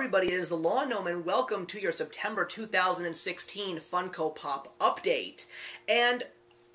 everybody, it is the Law Gnome, and welcome to your September 2016 Funko Pop update. And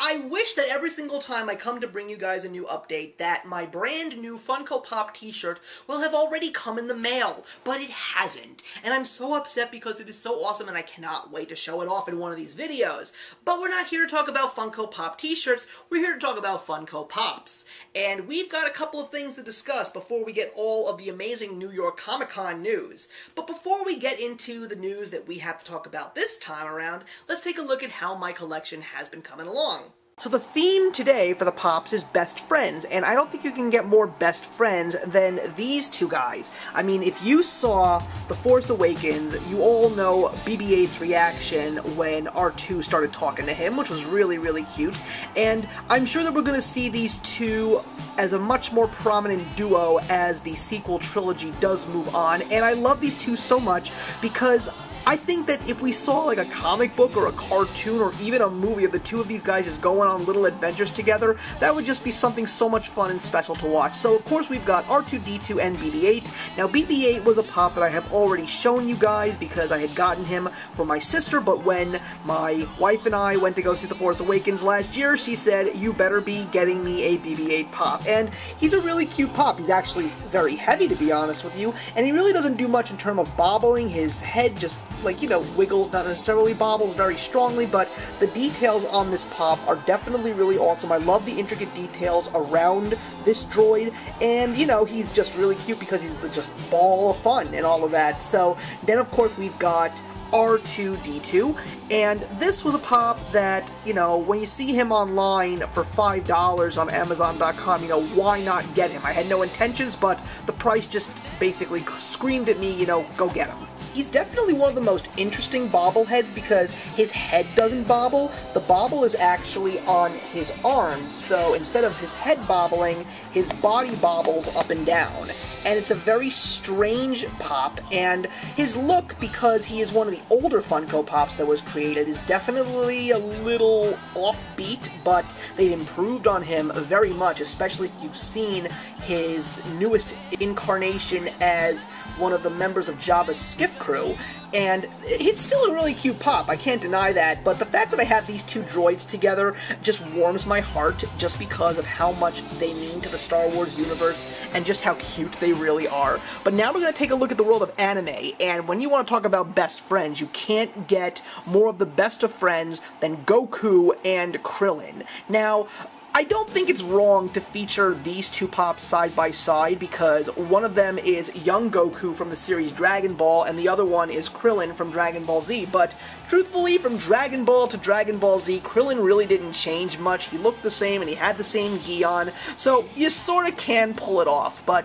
I wish that every single time I come to bring you guys a new update that my brand new Funko Pop t-shirt will have already come in the mail, but it hasn't. And I'm so upset because it is so awesome and I cannot wait to show it off in one of these videos. But we're not here to talk about Funko Pop t-shirts, we're here to talk about Funko Pops. And we've got a couple of things to discuss before we get all of the amazing New York Comic-Con news. But before we get into the news that we have to talk about this time around, let's take a look at how my collection has been coming along. So the theme today for the Pops is best friends, and I don't think you can get more best friends than these two guys. I mean, if you saw The Force Awakens, you all know BB-8's reaction when R2 started talking to him, which was really, really cute, and I'm sure that we're going to see these two as a much more prominent duo as the sequel trilogy does move on, and I love these two so much because I think that if we saw like a comic book or a cartoon or even a movie of the two of these guys just going on little adventures together, that would just be something so much fun and special to watch. So of course we've got R2-D2 and BB-8. Now BB-8 was a pop that I have already shown you guys because I had gotten him for my sister, but when my wife and I went to go see The Force Awakens last year, she said, you better be getting me a BB-8 pop. And he's a really cute pop. He's actually very heavy, to be honest with you, and he really doesn't do much in terms of bobbling. His head just, like, you know, wiggles, not necessarily bobbles very strongly, but the details on this pop are definitely really awesome. I love the intricate details around this droid, and, you know, he's just really cute because he's just ball of fun and all of that. So then, of course, we've got R2-D2, and this was a pop that, you know, when you see him online for $5 on Amazon.com, you know, why not get him? I had no intentions, but the price just basically screamed at me, you know, go get him. He's definitely one of the most interesting bobbleheads because his head doesn't bobble. The bobble is actually on his arms, so instead of his head bobbling, his body bobbles up and down. And it's a very strange pop, and his look, because he is one of the older Funko Pops that was created, is definitely a little offbeat, but they've improved on him very much, especially if you've seen his newest incarnation as one of the members of Jabba's skiff crew, and it's still a really cute pop, I can't deny that, but the fact that I have these two droids together just warms my heart just because of how much they mean to the Star Wars universe and just how cute they really are. But now we're going to take a look at the world of anime, and when you want to talk about best friends, you can't get more of the best of friends than Goku and Krillin. Now, I don't think it's wrong to feature these two pops side by side because one of them is young Goku from the series Dragon Ball and the other one is Krillin from Dragon Ball Z, but truthfully, from Dragon Ball to Dragon Ball Z, Krillin really didn't change much. He looked the same and he had the same gi on, so you sort of can pull it off, but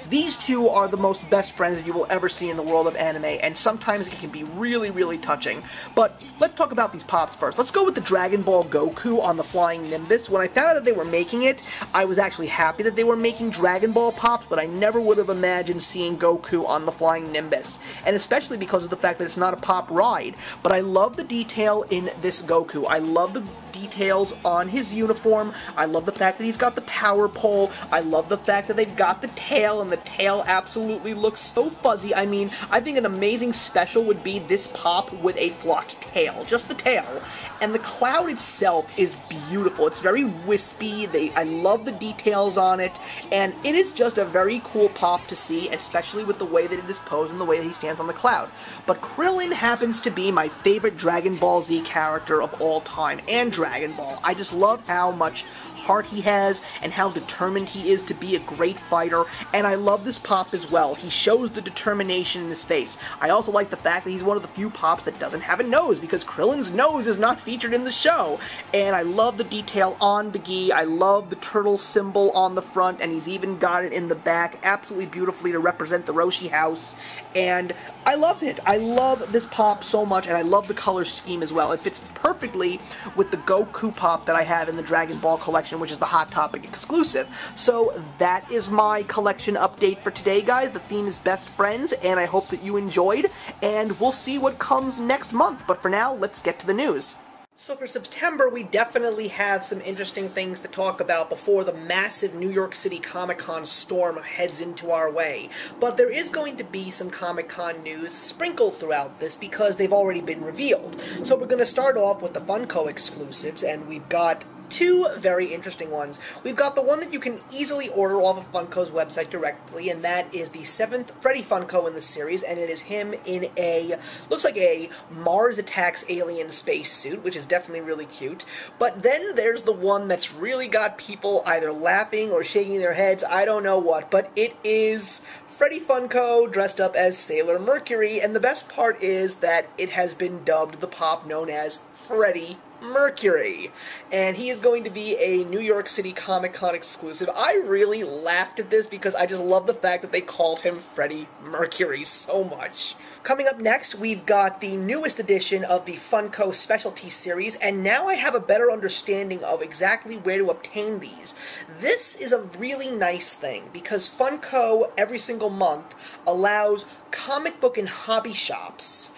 these two are the most best friends that you will ever see in the world of anime, and sometimes it can be really, really touching. But let's talk about these pops first. Let's go with the Dragon Ball Goku on the Flying Nimbus. When I found out that they were making it, I was actually happy that they were making Dragon Ball pops, but I never would have imagined seeing Goku on the Flying Nimbus. And especially because of the fact that it's not a pop ride. But I love the detail in this Goku. I love the details on his uniform. I love the fact that he's got the power pole. I love the fact that they've got the tail, and the tail absolutely looks so fuzzy. I mean, I think an amazing special would be this pop with a flocked tail. Just the tail. And the cloud itself is beautiful. It's very wispy. I love the details on it, and it is just a very cool pop to see, especially with the way that it is posed and the way that he stands on the cloud. But Krillin happens to be my favorite Dragon Ball Z character of all time, and Dragon Ball. I just love how much heart he has and how determined he is to be a great fighter, and I love this pop as well. He shows the determination in his face. I also like the fact that he's one of the few pops that doesn't have a nose, because Krillin's nose is not featured in the show, and I love the detail on the gi. I love the turtle symbol on the front, and he's even got it in the back absolutely beautifully to represent the Roshi house, and I love it. I love this pop so much, and I love the color scheme as well. It fits perfectly with the Goku pop that I have in the Dragon Ball collection, which is the Hot Topic exclusive. So that is my collection update for today, guys. The theme is best friends, and I hope that you enjoyed, and we'll see what comes next month. But for now, let's get to the news. So for September, we definitely have some interesting things to talk about before the massive New York City Comic-Con storm heads into our way. But there is going to be some Comic-Con news sprinkled throughout this because they've already been revealed. So we're going to start off with the Funko exclusives, and we've got two very interesting ones. We've got the one that you can easily order off of Funko's website directly, and that is the 7th Freddy Funko in the series, and it is him in a, looks like a Mars Attacks alien spacesuit, which is definitely really cute. But then there's the one that's really got people either laughing or shaking their heads, I don't know what, but it is Freddy Funko dressed up as Sailor Mercury, and the best part is that it has been dubbed the pop known as Freddy Mercury, and he is going to be a New York City Comic-Con exclusive. I really laughed at this because I just love the fact that they called him Freddie Mercury so much. Coming up next, we've got the newest edition of the Funko Specialty Series, and now I have a better understanding of exactly where to obtain these. This is a really nice thing because Funko, every single month, allows comic book and hobby shops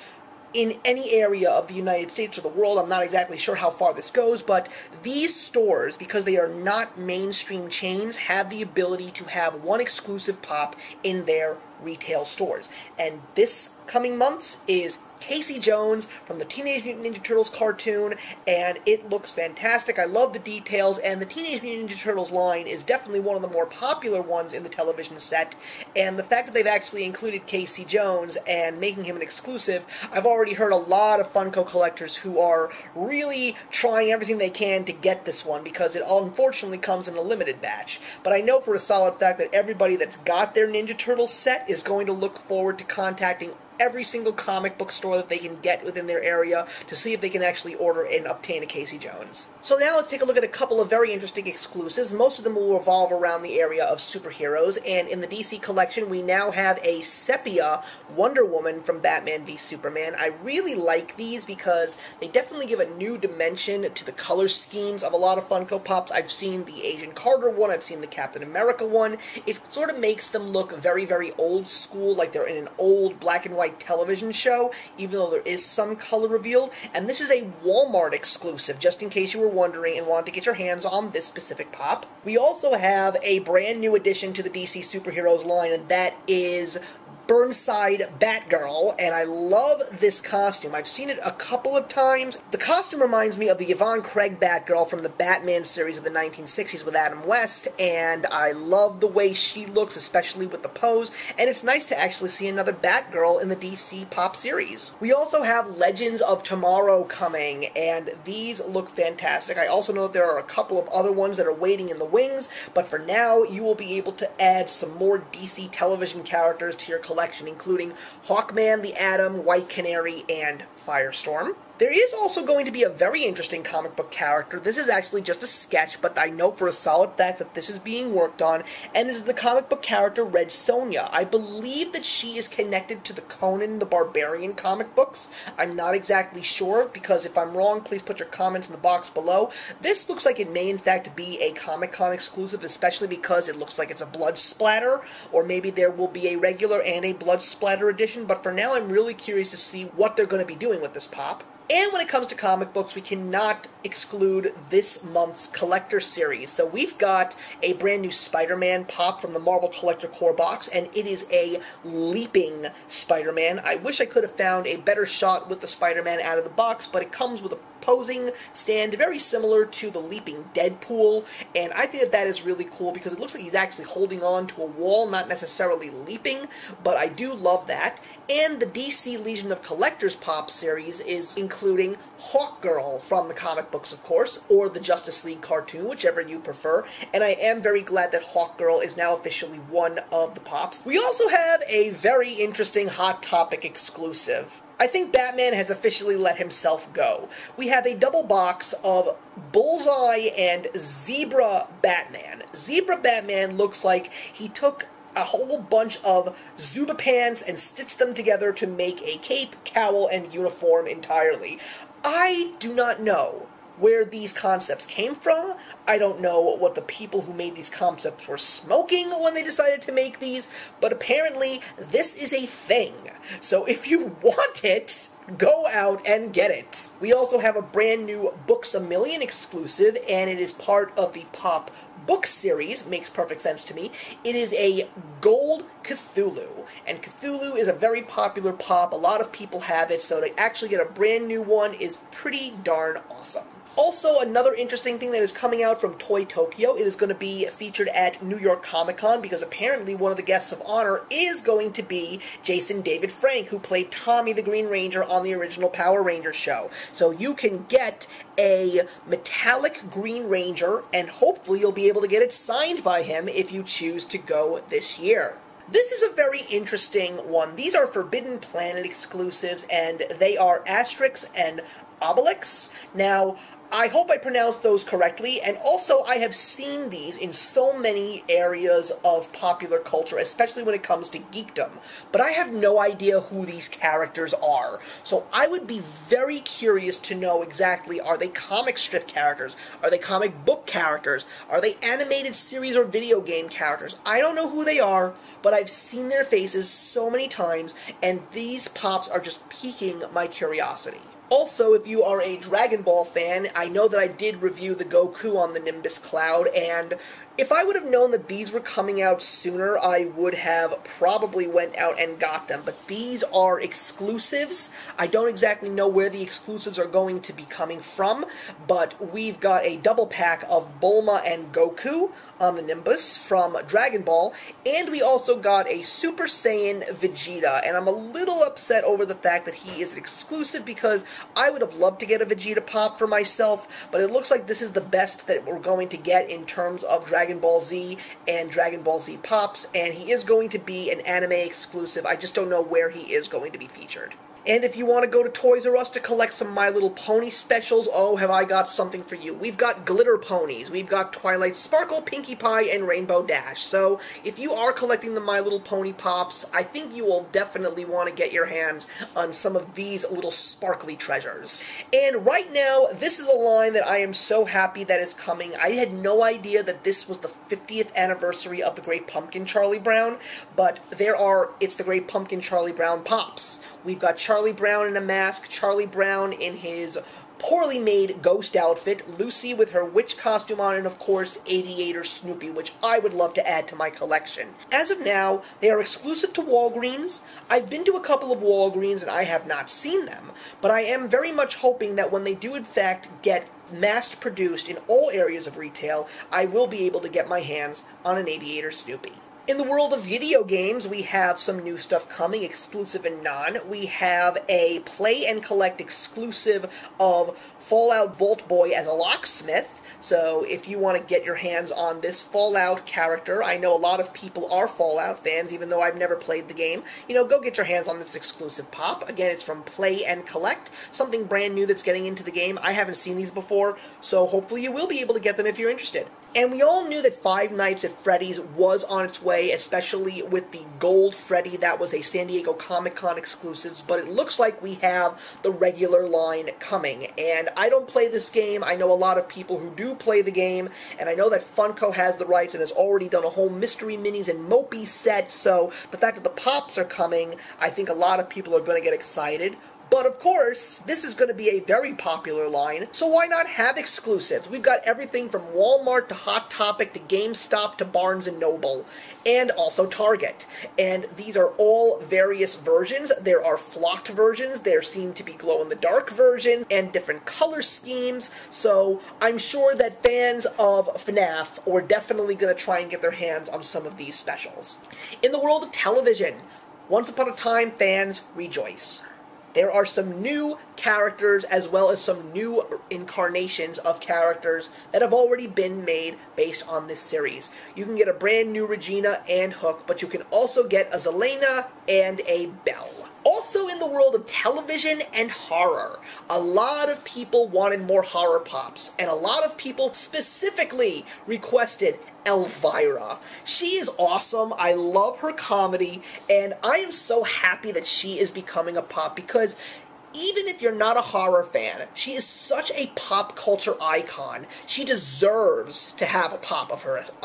in any area of the United States or the world. I'm not exactly sure how far this goes, but these stores, because they are not mainstream chains, have the ability to have one exclusive pop in their retail stores. And this coming month's is Casey Jones from the Teenage Mutant Ninja Turtles cartoon, and it looks fantastic. I love the details, and the Teenage Mutant Ninja Turtles line is definitely one of the more popular ones in the television set, and the fact that they've actually included Casey Jones and making him an exclusive, I've already heard a lot of Funko collectors who are really trying everything they can to get this one, because it unfortunately comes in a limited batch. But I know for a solid fact that everybody that's got their Ninja Turtles set is going to look forward to contacting every single comic book store that they can get within their area to see if they can actually order and obtain a Casey Jones. So now let's take a look at a couple of very interesting exclusives. Most of them will revolve around the area of superheroes, and in the DC collection we now have a sepia Wonder Woman from Batman v Superman. I really like these because they definitely give a new dimension to the color schemes of a lot of Funko Pops. I've seen the Agent Carter one, I've seen the Captain America one. It sort of makes them look very, very old school, like they're in an old black and white television show, even though there is some color revealed. And this is a Walmart exclusive, just in case you were wondering and wanted to get your hands on this specific pop. We also have a brand new addition to the DC Superheroes line, and that is Burnside Batgirl, and I love this costume. I've seen it a couple of times. The costume reminds me of the Yvonne Craig Batgirl from the Batman series of the 1960s with Adam West, and I love the way she looks, especially with the pose, and it's nice to actually see another Batgirl in the DC Pop series. We also have Legends of Tomorrow coming, and these look fantastic. I also know that there are a couple of other ones that are waiting in the wings, but for now, you will be able to add some more DC television characters to your collection, including Hawkman, the Atom, White Canary, and Firestorm. There is also going to be a very interesting comic book character. This is actually just a sketch, but I know for a solid fact that this is being worked on, and is the comic book character Red Sonja. I believe that she is connected to the Conan the Barbarian comic books. I'm not exactly sure, because if I'm wrong, please put your comments in the box below. This looks like it may in fact be a Comic-Con exclusive, especially because it looks like it's a blood splatter, or maybe there will be a regular and a blood splatter edition, but for now I'm really curious to see what they're going to be doing with this pop. And when it comes to comic books, we cannot exclude this month's collector series. So we've got a brand new Spider-Man pop from the Marvel Collector Core box, and it is a leaping Spider-Man. I wish I could have found a better shot with the Spider-Man out of the box, but it comes with a posing stand very similar to the leaping Deadpool, and I think that that is really cool because it looks like he's actually holding on to a wall, not necessarily leaping, but I do love that. And the DC Legion of Collectors Pop series is including Hawkgirl from the comic books, of course, or the Justice League cartoon, whichever you prefer, and I am very glad that Hawkgirl is now officially one of the pops. We also have a very interesting Hot Topic exclusive. I think Batman has officially let himself go. We have a double box of Bullseye and Zebra Batman. Zebra Batman looks like he took a whole bunch of Zuba pants and stitched them together to make a cape, cowl, and uniform entirely. I do not know where these concepts came from. I don't know what the people who made these concepts were smoking when they decided to make these, but apparently this is a thing. So if you want it, go out and get it. We also have a brand new Books A Million exclusive, and it is part of the Pop book series. Makes perfect sense to me. It is a gold Cthulhu, and Cthulhu is a very popular pop. A lot of people have it, so to actually get a brand new one is pretty darn awesome. Also, another interesting thing that is coming out from Toy Tokyo, it is going to be featured at New York Comic Con, because apparently one of the guests of honor is going to be Jason David Frank, who played Tommy the Green Ranger on the original Power Rangers show. So you can get a metallic Green Ranger, and hopefully you'll be able to get it signed by him if you choose to go this year. This is a very interesting one. These are Forbidden Planet exclusives, and they are Asterix and Obelix. Now, I hope I pronounced those correctly, and also I have seen these in so many areas of popular culture, especially when it comes to geekdom, but I have no idea who these characters are. So I would be very curious to know exactly, are they comic strip characters? Are they comic book characters? Are they animated series or video game characters? I don't know who they are, but I've seen their faces so many times, and these pops are just piquing my curiosity. Also, if you are a Dragon Ball fan, I know that I did review the Goku on the Nimbus Cloud, and if I would have known that these were coming out sooner, I would have probably went out and got them. But these are exclusives. I don't exactly know where the exclusives are going to be coming from, but we've got a double pack of Bulma and Goku on the Nimbus from Dragon Ball, and we also got a Super Saiyan Vegeta, and I'm a little upset over the fact that he is an exclusive, because I would have loved to get a Vegeta pop for myself, but it looks like this is the best that we're going to get in terms of Dragon Ball Z and Dragon Ball Z pops, and he is going to be an anime exclusive. I just don't know where he is going to be featured. And if you want to go to Toys R Us to collect some My Little Pony specials, oh, have I got something for you. We've got glitter ponies, we've got Twilight Sparkle, Pinkie Pie, and Rainbow Dash. So, if you are collecting the My Little Pony pops, I think you will definitely want to get your hands on some of these little sparkly treasures. And right now, this is a line that I am so happy that is coming. I had no idea that this was the 50th anniversary of the Great Pumpkin Charlie Brown, but it's the Great Pumpkin Charlie Brown pops. We've got Charlie Brown in a mask, Charlie Brown in his poorly made ghost outfit, Lucy with her witch costume on, and of course Aviator Snoopy, which I would love to add to my collection. As of now, they are exclusive to Walgreens. I've been to a couple of Walgreens and I have not seen them, but I am very much hoping that when they do in fact get mass-produced in all areas of retail, I will be able to get my hands on an Aviator Snoopy. In the world of video games, we have some new stuff coming, exclusive and non. We have a Play and Collect exclusive of Fallout Vault Boy as a locksmith. So if you want to get your hands on this Fallout character, I know a lot of people are Fallout fans, even though I've never played the game. You know, go get your hands on this exclusive pop. Again, it's from Play and Collect, something brand new that's getting into the game. I haven't seen these before, so hopefully you will be able to get them if you're interested. And we all knew that Five Nights at Freddy's was on its way, especially with the Gold Freddy that was a San Diego Comic-Con exclusive, but it looks like we have the regular line coming. And I don't play this game. I know a lot of people who do play the game, and I know that Funko has the rights and has already done a whole Mystery Minis and Mopey set, so the fact that the Pops are coming, I think a lot of people are going to get excited. But of course, this is going to be a very popular line, so why not have exclusives? We've got everything from Walmart to Hot Topic to GameStop to Barnes & Noble, and also Target. And these are all various versions. There are flocked versions, there seem to be glow-in-the-dark version, and different color schemes, so I'm sure that fans of FNAF are definitely going to try and get their hands on some of these specials. In the world of television, Once Upon a Time fans rejoice. There are some new characters as well as some new incarnations of characters that have already been made based on this series. You can get a brand new Regina and Hook, but you can also get a Zelena and a Belle. Also in the world of television and horror, a lot of people wanted more horror pops, and a lot of people specifically requested Elvira. She is awesome, I love her comedy, and I am so happy that she is becoming a pop, because even if you're not a horror fan, she is such a pop culture icon. She deserves to have a pop of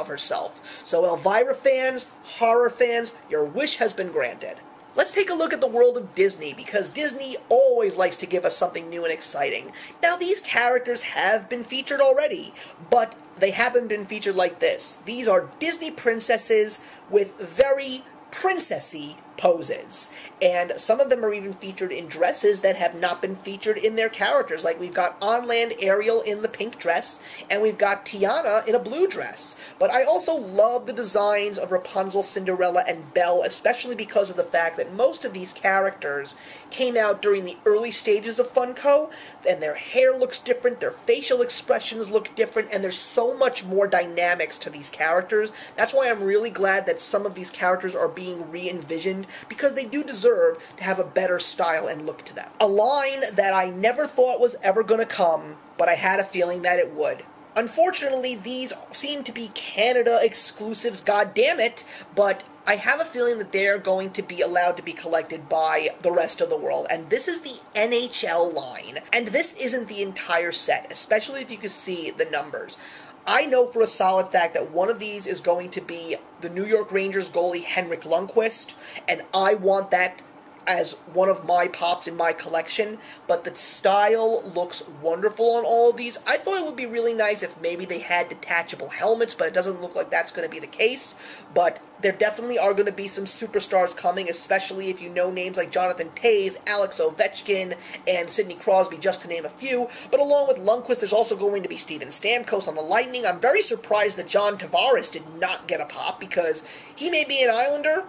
herself. So Elvira fans, horror fans, your wish has been granted. Let's take a look at the world of Disney, because Disney always likes to give us something new and exciting. Now, these characters have been featured already, but they haven't been featured like this. These are Disney princesses with very princessy poses, and some of them are even featured in dresses that have not been featured in their characters. Like, we've got on land Ariel in the pink dress, and we've got Tiana in a blue dress. But I also love the designs of Rapunzel, Cinderella, and Belle, especially because of the fact that most of these characters came out during the early stages of Funko, and their hair looks different, their facial expressions look different, and there's so much more dynamics to these characters. That's why I'm really glad that some of these characters are being re-envisioned, because they do deserve to have a better style and look to them. A line that I never thought was ever going to come, but I had a feeling that it would. Unfortunately, these seem to be Canada exclusives, god damn it, but I have a feeling that they're going to be allowed to be collected by the rest of the world, and this is the NHL line. And this isn't the entire set, especially if you can see the numbers. I know for a solid fact that one of these is going to be the New York Rangers goalie Henrik Lundqvist, and I want that as one of my pops in my collection, but the style looks wonderful on all of these. I thought it would be really nice if maybe they had detachable helmets, but it doesn't look like that's going to be the case. But there definitely are going to be some superstars coming, especially if you know names like Jonathan Toews, Alex Ovechkin, and Sidney Crosby, just to name a few. But along with Lundqvist, there's also going to be Steven Stamkos on the Lightning. I'm very surprised that John Tavares did not get a pop, because he may be an Islander,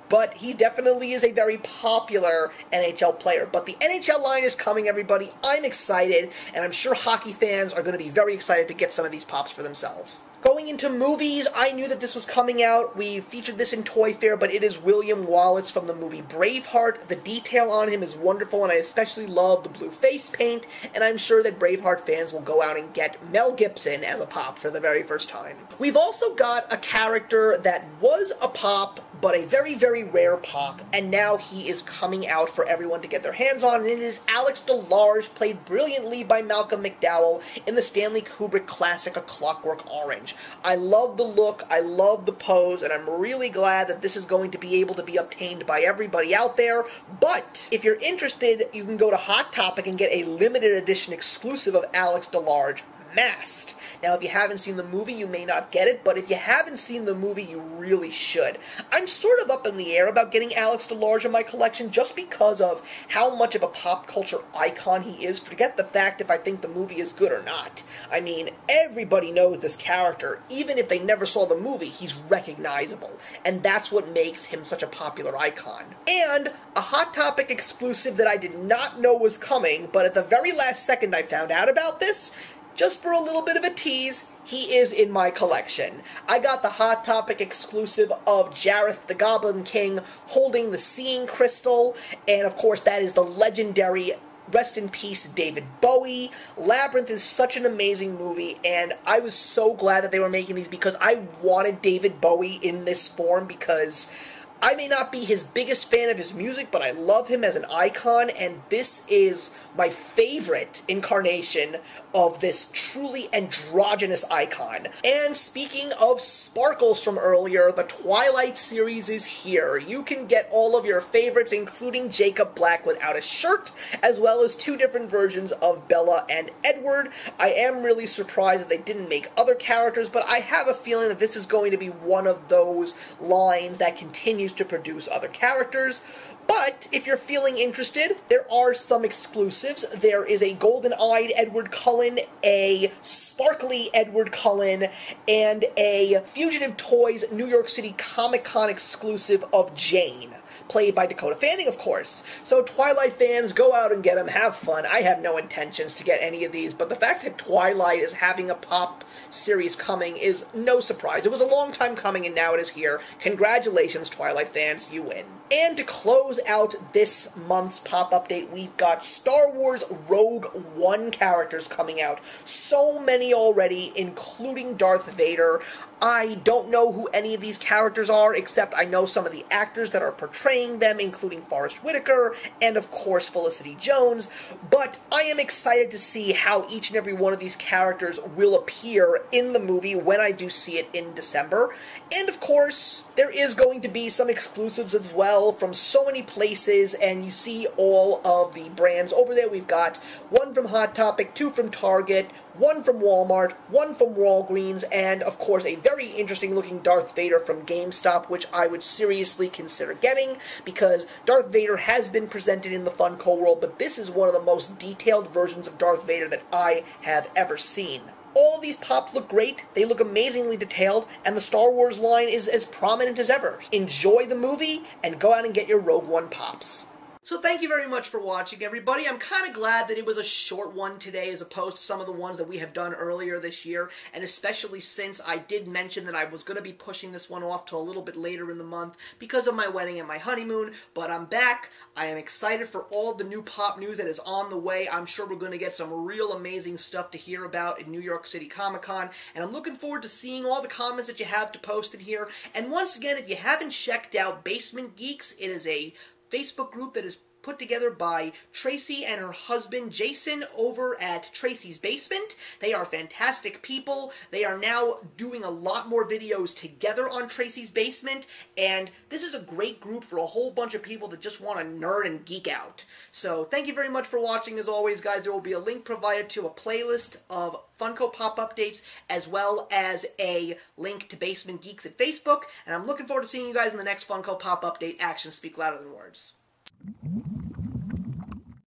but he definitely is a very popular NHL player. But the NHL line is coming, everybody. I'm excited, and I'm sure hockey fans are going to be very excited to get some of these pops for themselves. Going into movies, I knew that this was coming out. We featured this in Toy Fair, but it is William Wallace from the movie Braveheart. The detail on him is wonderful, and I especially love the blue face paint, and I'm sure that Braveheart fans will go out and get Mel Gibson as a pop for the very first time. We've also got a character that was a pop, but a very, very rare pop, and now he is coming out for everyone to get their hands on, and it is Alex DeLarge, played brilliantly by Malcolm McDowell in the Stanley Kubrick classic A Clockwork Orange. I love the look, I love the pose, and I'm really glad that this is going to be able to be obtained by everybody out there. But if you're interested, you can go to Hot Topic and get a limited edition exclusive of Alex DeLarge Masked. Now, if you haven't seen the movie, you may not get it, but if you haven't seen the movie, you really should. I'm sort of up in the air about getting Alex DeLarge in my collection just because of how much of a pop culture icon he is. Forget the fact if I think the movie is good or not. I mean, everybody knows this character. Even if they never saw the movie, he's recognizable, and that's what makes him such a popular icon. And a Hot Topic exclusive that I did not know was coming, but at the very last second I found out about this. Just for a little bit of a tease, he is in my collection. I got the Hot Topic exclusive of Jareth the Goblin King holding the Seeing Crystal, and of course that is the legendary, rest in peace, David Bowie. Labyrinth is such an amazing movie, and I was so glad that they were making these because I wanted David Bowie in this form, because I may not be his biggest fan of his music, but I love him as an icon, and this is my favorite incarnation of this truly androgynous icon. And speaking of sparkles from earlier, the Twilight series is here. You can get all of your favorites, including Jacob Black without a shirt, as well as 2 different versions of Bella and Edward. I am really surprised that they didn't make other characters, but I have a feeling that this is going to be one of those lines that continues to produce other characters. But if you're feeling interested, there are some exclusives. There is a golden-eyed Edward Cullen, a sparkly Edward Cullen, and a Fugitive Toys New York City Comic-Con exclusive of Jane, played by Dakota Fanning, of course. So Twilight fans, go out and get them, have fun. I have no intentions to get any of these, but the fact that Twilight is having a pop series coming is no surprise. It was a long time coming, and now it is here. Congratulations, Twilight fans, you win. And to close out this month's pop update, we've got Star Wars Rogue One characters coming out. So many already, including Darth Vader. I don't know who any of these characters are, except I know some of the actors that are portraying them, including Forrest Whitaker, and of course Felicity Jones, but I am excited to see how each and every one of these characters will appear in the movie when I do see it in December. And of course, there is going to be some exclusives as well from so many places, and you see all of the brands over there. We've got one from Hot Topic, two from Target, one from Walmart, one from Walgreens, and of course a very interesting looking Darth Vader from GameStop, which I would seriously consider getting, because Darth Vader has been presented in the Funko world, but this is one of the most detailed versions of Darth Vader that I have ever seen. All these pops look great, they look amazingly detailed, and the Star Wars line is as prominent as ever. Enjoy the movie, and go out and get your Rogue One pops. So thank you very much for watching, everybody. I'm kind of glad that it was a short one today as opposed to some of the ones that we have done earlier this year, and especially since I did mention that I was going to be pushing this one off till a little bit later in the month because of my wedding and my honeymoon, but I'm back. I am excited for all the new pop news that is on the way. I'm sure we're going to get some real amazing stuff to hear about in New York City Comic Con, and I'm looking forward to seeing all the comments that you have to post in here. And once again, if you haven't checked out Basement Geeks, it is a Facebook group that is put together by Tracy and her husband Jason over at Tracy's Basement. They are fantastic people. They are now doing a lot more videos together on Tracy's Basement, and this is a great group for a whole bunch of people that just want to nerd and geek out. So thank you very much for watching. As always, guys, there will be a link provided to a playlist of Funko Pop updates, as well as a link to Basement Geeks at Facebook, and I'm looking forward to seeing you guys in the next Funko Pop update. Actions speak louder than words.